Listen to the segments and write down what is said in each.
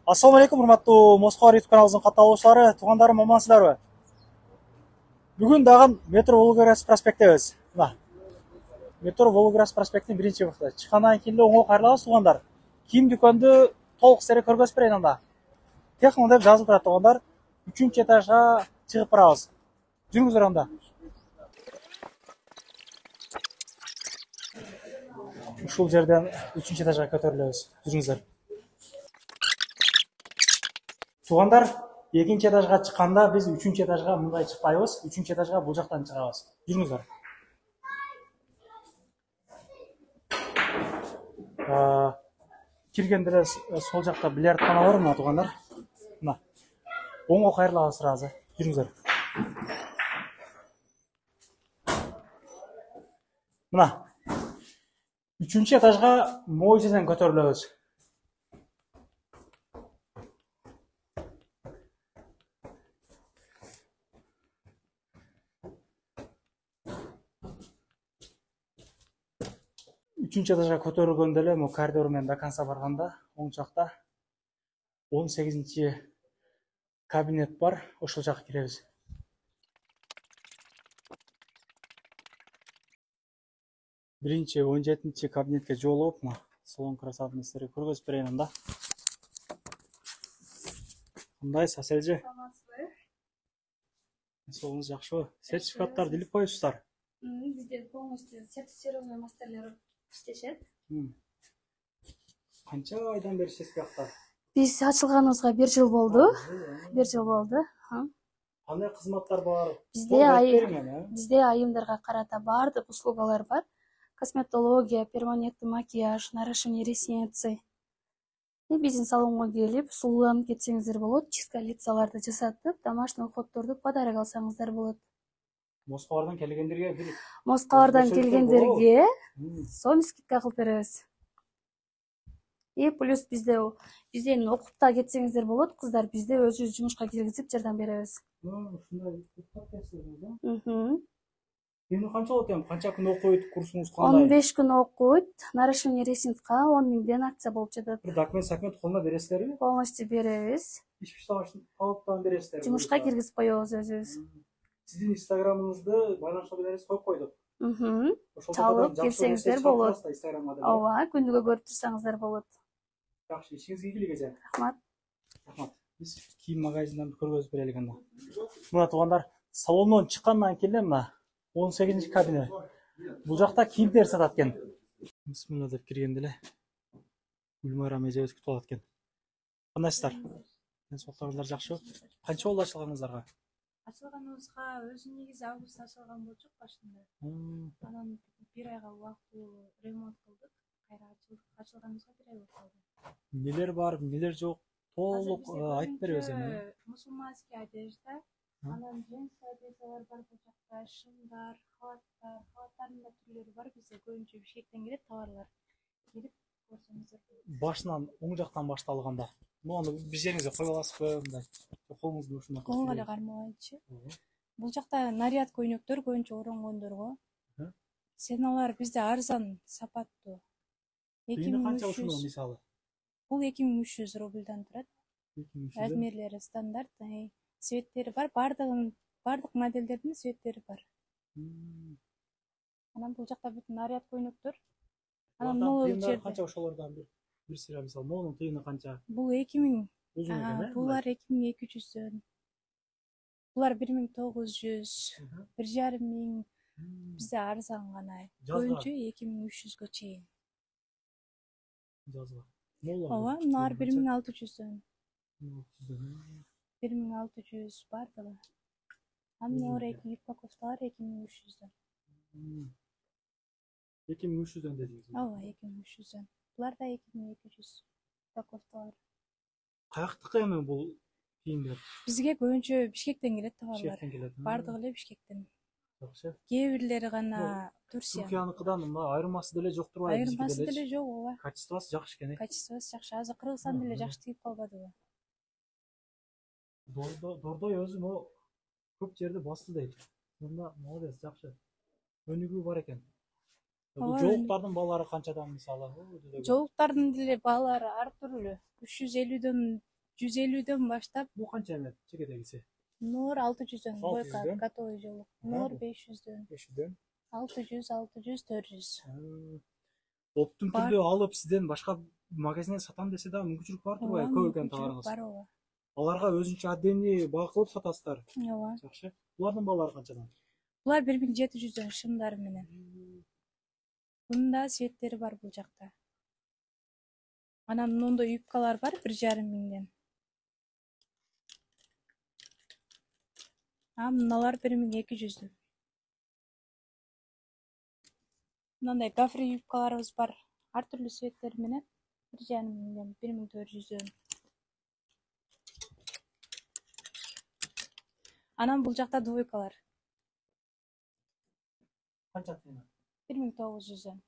Ассаламу алейкум, урматтуу Москва YouTube каналыбыздын катталуучулары, туугандарым, амансыздарбы? Бүгүн дагы метро Волгоград проспектебиз. Мына метро Волгоград проспектинин биринчи бакыты. Чыккандан кийин оңго кайрылабыз, туугандар. Кийим дүкөндү толук сиздерге көргөзүп берейин анда. Техно деп жазылып турат, туугандар. 3-этажга чыгып барабыз. Жүрүңүздөр анда. Ушул жерден 3-этажга көтөрүлөбүз. Жүрүңүздөр. Туугандар, 2-этажга чыкканда биз 3-этажга мындай чыкпайбыз. 3-этажга бул жактан чыгабыз. Жүрүңүздөр. Киргенде эле сол жакта бильярдкана бар мына, туугандар. Мына. Оңго кайрылабыз сразу. Жүрүңүздөр. Мына. 3-этажга могу жерден көтөрүлөбүз. Үчүнчү этажга көтөрүлгөндө эле могу коридор менен до конца барганда оң жакта 18-ci кабинет бар. Ошол жакка киребиз. Биринчи 17-ci кабинетке жолугуп, мына салон красотаны сиздерге көргөзүп берейин анда. Кандай соседжи? Соңуңуз жакшыбы? Сертификаттарды илип коюпсуздар? Бизде полностью сертифицированный мастерлер иштешет. Канча айдан бери иштейсиз биякта? Биз ачылганыбызга 1 жыл болду. 1 жыл болду. Кандай кызматтар бар? Бизде айымдарга карата баардык услугалар бар. Косметология, перманентный макияж, наращивание ресницы. Биздин салонго келип, сулууланып кетсеңиздер болот. Чистка лицаларды жасатып, домашний уходдорду подарок алсаңыздар болот. Москвадан келгендерге сом скидка кылып беребиз. Плюс бизден окуп да кетсеңиздер болот, кыздар, бизде өзүбүз жумушка киргизип жардам беребиз. Ушундай окуп Эми канча болот эми? Канча күн окуйт, курсуңуз кандай? 15 күн окуйт, наращивание ресницка 10 миңден акция болуп жатат. Бир документ колуна бересиздерби? Полностью беребиз. Алып бересиздер. Жумушка киргизип коебуз өзүбүз. Сиздин инстаграмыңызды байланыш бересиз, коюп койдук. Чалып келсеңиздер болот. Ооба, күндүгө көрүп турсаңыздар болот. Жакшы, ишиңизге ийгилик эже. Рахмат. Биз кийим магазинден көргөзүп берелик анда. Мына туугандар, салондон чыккандан кийин мына 18-ci кабинет. Бул жакта кийимдер сатат экен. Бисмилла деп киргенде эле Гүлмайра эжебиз күтүп алат экен. Кандайсыздар? Денсаулыктарыңыздар жакшыбы? Канча болду ачылганыңыздарга? Ачылганыбызга өзү негизи августта ачылган болчук башында. Анан 1 айга убактылуу ремонт кылдык. Кайра ачылганыбызга 1 ай болуп калды. Нелер бар, нелер жок? Толук айтып беребиз эми. Мусулманский одежда, анан женский одеждалар бар бул жакта, шымдар, халаттардын да түрлөрү бар. Бизде көбүнчө Бишкектен келет товарлар. Келип көрсөңүздөр болот. Башынан оң жактан башталганда. Муну биз жериңизге коюп аласызбы мындай? Колуңузду ушундай. Оңго эле кармабайчы. Бул жакта наряд көйнөктөр көбүнчө оронгондорго. Ценалар бизде арзан, сапаттуу. 2300 мисалы. Бул 2300 рубльдан турат. Размерлери стандарт, цветтери бар, бардык модельдердин цветтери бар. Анан бул жакта бүт наряд көйнөктөр. Анан могул жерде канча ошолордон бир сыйра мисалы, могунун тыйыны канча? Бул 2000. Булар 2200дөн. Булар 1900, 1500. Бизде арзан гана. Көбүнчө 2300гө чейин. Жазга. Ооба, мынар 1600дөн. 1600 бар да. Анын юбка кофталар 2300дөн. 2300дөн дедиңиз. Ооба, 2300дөн. Булар да 2200 юбка кофталар. Каяктыкы эми бул кийимдер? Бизге көбүнчө Бишкектен келет товарлар. Бардыгы эле Бишкектен. Жакшы. Кээ бирлери гана Турция. Түркияныкыдан мына айырмасы деле жок турбайбы? Айырмасы деле жок, ооба. Качествосы жакшы экен. Качествосы жакшы. Азыр Кыргызстан деле жакшы тигип калбадыбы? Дордой өзү могу көп жерди басты дейт. Мында молодец, жакшы. Өнүгүү бар экен. Бул жоолуктардын баалары канчадан мисалы? Жоолуктардын деле баалары ар түрлүү. 350дөн 150'дөн баштап Бул канча эмет чекедегиси? Нор 600'дөн, 600'дөн? бойка готовый жолук. Нор 500'дөн, 500'дөн. 600, 400. Оптун түрдө алып сизден башка магазинден сатам десе да мүмкүнчүлүк бар турбайбы? Көп экен товарыңыз. Бар, ооба. Аларга өзүнчө отдельный баа кылып сатасыздар. Ооба. Жакшы. Булардын баалары канчадан? Булар 1700'дөн шымдар менен. Bunun da светтери бар бул жакта. Анан мында юбкалар бар 1,5 миңден. Мыналар 1200'дөн. Мындай гафри юбкаларыбыз бар. Ар түрлүү светтери менен 1,5 миңден, 1400'дөн. Анан бул жакта двойкалар. Канча тыйын? 1900'дөн.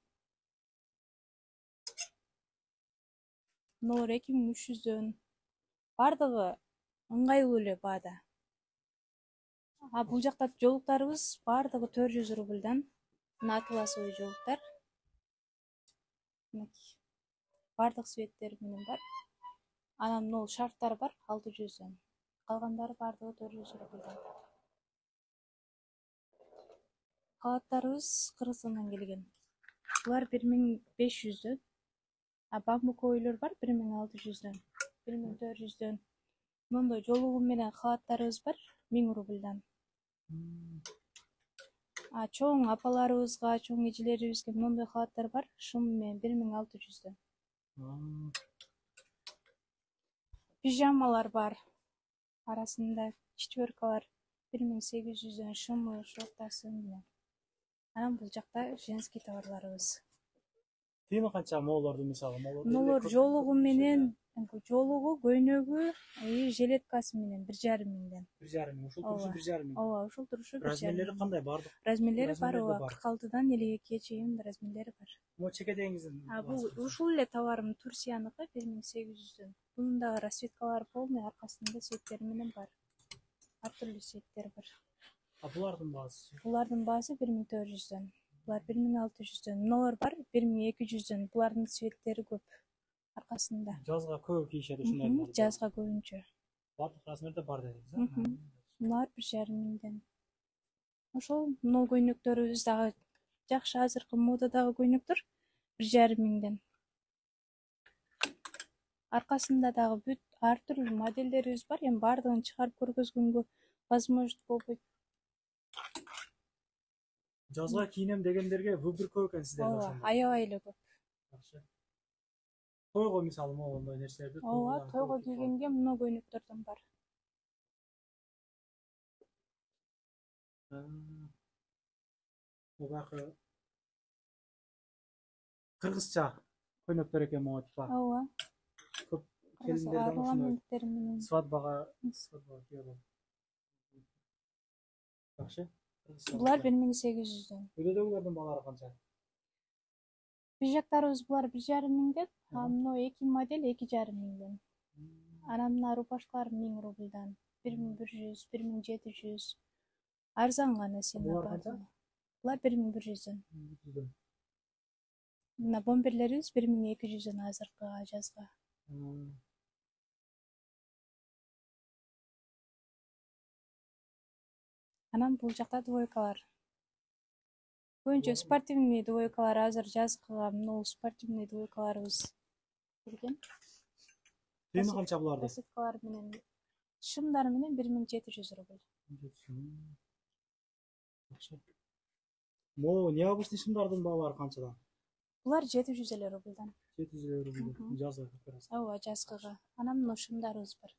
Мыналар 2300'дөн. Бардыгы ыңгайлуу эле баада. Бул жакта жолуктарыбыз бардыгы 400 рубльдан. Атласовый жолуктар. Бардык светтери менен бар. Анан мынул шарфтар бар 600'дөн. Калгандары бардыгы 400 рубльдан. Калаттарыбыз Кыргызстандан келген. Булар 1500'дөн. Бамбуковойлор бар 1600'дөн, 1400'дөн. Мондой жолугу менен халаттарыбыз бар 1000 рубльдан. Чоң апаларыбызга, чоң эжелерибизге мондой халаттар бар шым менен 1600'дөн. Пижамалар бар. Арасында четверкалар 1800'дөн шымы, шортасы менен. Анан бул жакта женский товарларыбыз. Тыйыны канча моолорду мисалы? Мулар жолугу менен, жолугу, көйнөгү, жилеткасы менен 1,5 миңден. 1,5 миң. Ушул турушу 1,5 миң. Ооба, ушул турушу 1,5 миң. Размерлери кандай? Бардык. Размерлери бар, ооба. 46'дан 52'ye чейин размерлери бар. Могу чекедегиңиздин? Бул ушул эле товарым Турцияныкы 1800'дөн. Бунун дагы расцветкалары полный, аркасында светтери менен бар. Ар түрлүү светтер бар. Булардын баасы? Булардын баасы 1400'дөн. Булар 1600'дөн. Мыналар бар 1200'дөн. Булардын светтери көп. Аркасында. Жазга көп кийишет ушундайларды. Жазга көбүнчө. Бардык размерде бар дедиңиз, Мыналар 1,5 миңден. Ошол мынау көйнөктөрүбүз дагы жакшы азыркы модадагы көйнөктөр 1,5 миңден. Аркасында дагы бүт ар түрлүү модельдерибиз бар. Эми бардыгын чыгарып көргөзгөнгө возможность болбойт. Жазга кийинем дегендерге выбор көп экен сиздерде ошондо. Аябай эле көп. Жакшы. Тойго мисалы моундай нерселерди Тойго кийгенге мына көйнөктөрдөн бар. Багы кыргызча көйнөктөр экен могу типа. Ооба. Көп келиндерден ошондой свадьбага кийет. Жакшы. Булар 1800'дөн. Үйдөгүлөрдүн баалары канча? Пижактарыбыз булар 1,5 миңден, мына 2 модель 2,5 миңден. Анан мына рубашкалар 1000 рубльдан, 1100, 1700. Арзан гана сени бар. Булар 1100'дөн. Мына бомберлерибиз 1200'дөн азыркыга жазга. Анан бул жакта двойкалар. Көбүнчө спортивный двойкалар азыр жазгыга мына спортивный двойкаларыбыз келген. Тыйыны канча буларды? Расцветкалар менен шымдар менен 1700 рубль. Могу необычный шымдардын баалары канчадан? Булар 700 эле рубльдан. 700 рубль. Жазга операция. Ооба, жазгыга. Анан мына шымдарыбыз бар.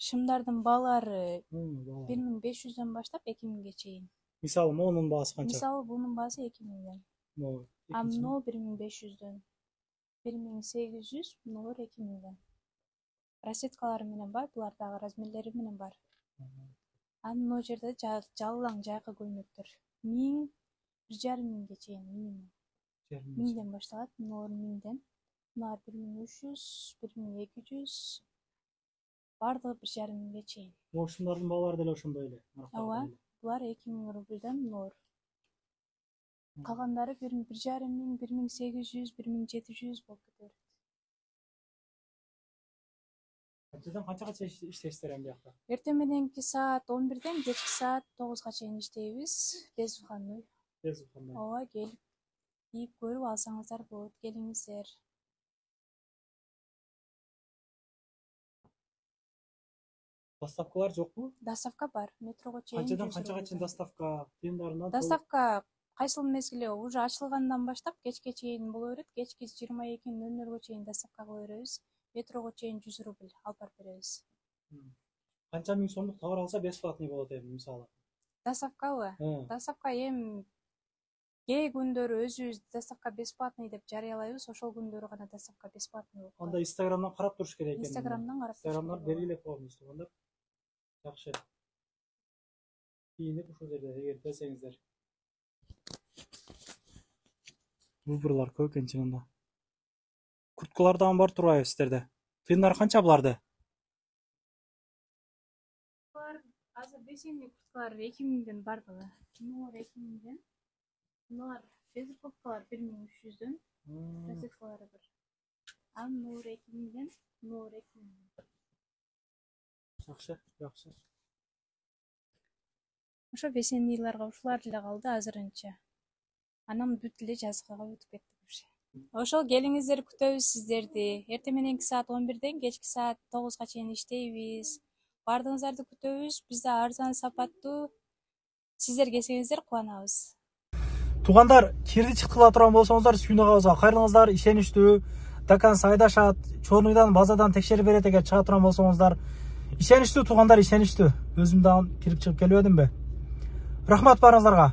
Шымдардын баалары 1500'дөн баштап 2000'ге чейин. Мисалы монун баасы канча? Мисалы бунун баасы 2000'ден. Мына 1500'дөн. 1800, мыналар 2000'ден. Расцветкалары менен бар, булар дагы размерлери менен бар. Мына жерде жалаң жайкы көйнөктөр 1000, 1,5 миңге чейин минимум. 1000ден башталат, мыналар 1000ден. Мыналар 1300, 1200. Бардыгы 1,5 миңге чейин. Ошондордун баалары деле ошондой эле. Ооба, булар 2000 рубльдан мыналар. Калгандары 1,5 миң, 1800, 1700 болуп кетет. Канчадан канчага чейин иштейсиздер эми биякта? Эртең мененки саат 11-ден кечки саат 9-га чейин иштейбиз. Без выходной. Без выходной. Ооба, келип кийип көрүп алсаңыздар болот, келиңиздер. Доставкалар жокпу? Доставка бар, метрого чейин. Канчадан канчага чейин доставка? Тыйындарынан Доставка кайсыл мезгили уже ачылгандан баштап кечке чейин боло берет. Кечки 22:00 чейин доставка кыла беребиз. Метрого чейин 100 рубль алып барып беребиз. Канча миң сомдук товар алса бесплатный болот эми мисалы. Доставкабы? Доставка эми кээ күндөрү өзүбүз доставка бесплатный деп жарыялайбыз, ошол күндөрү гана доставка бесплатный болот. Анда Инстаграмдан карап туруш керек экен. Инстаграмдан карап. Инстаграмдан белгилеп коюңуз туугандар. Жакшы. Кийинип ушул жерде эгер келсеңиздер. Выборлар көп экен чынында. Курткалардан бар турбайбы сиздерде? Тыйындар канча буларды? Азыр весенний курткалар 2000ден бардыгы. Нор 2000ден. Нор без курткалар 1300дөн. Розеткалары бар. Нор 2000ден, Нор 2000ден. Жакшы, жакшы. Ошо весеннийларга ушулар эле калды азырынча. Анан бүт эле жазга өтүп кеттик уже. Ошол келиңиздер, күтөбүз сиздерди. Эртең мененки саат 11-ден кечки саат 9-га чейин иштейбиз. Бардыгыңыздарды күтөбүз. Бизде арзан сапаттуу. Сиздер келсеңиздер кубанабыз. Туугандар, кирди чыккыла турган болсоңуздар, сүйнөгөбүзгө кайрылыңыздар, ишеничтүү. Дакан сайдашат, чорнуйдан, базадан текшерип берет эгер чыга турган болсоңуздар. Ишеничтүү туугандар, ишеничтүү. Өзүм дагы кирип чыгып келбедимби? Рахмат барыңыздарга.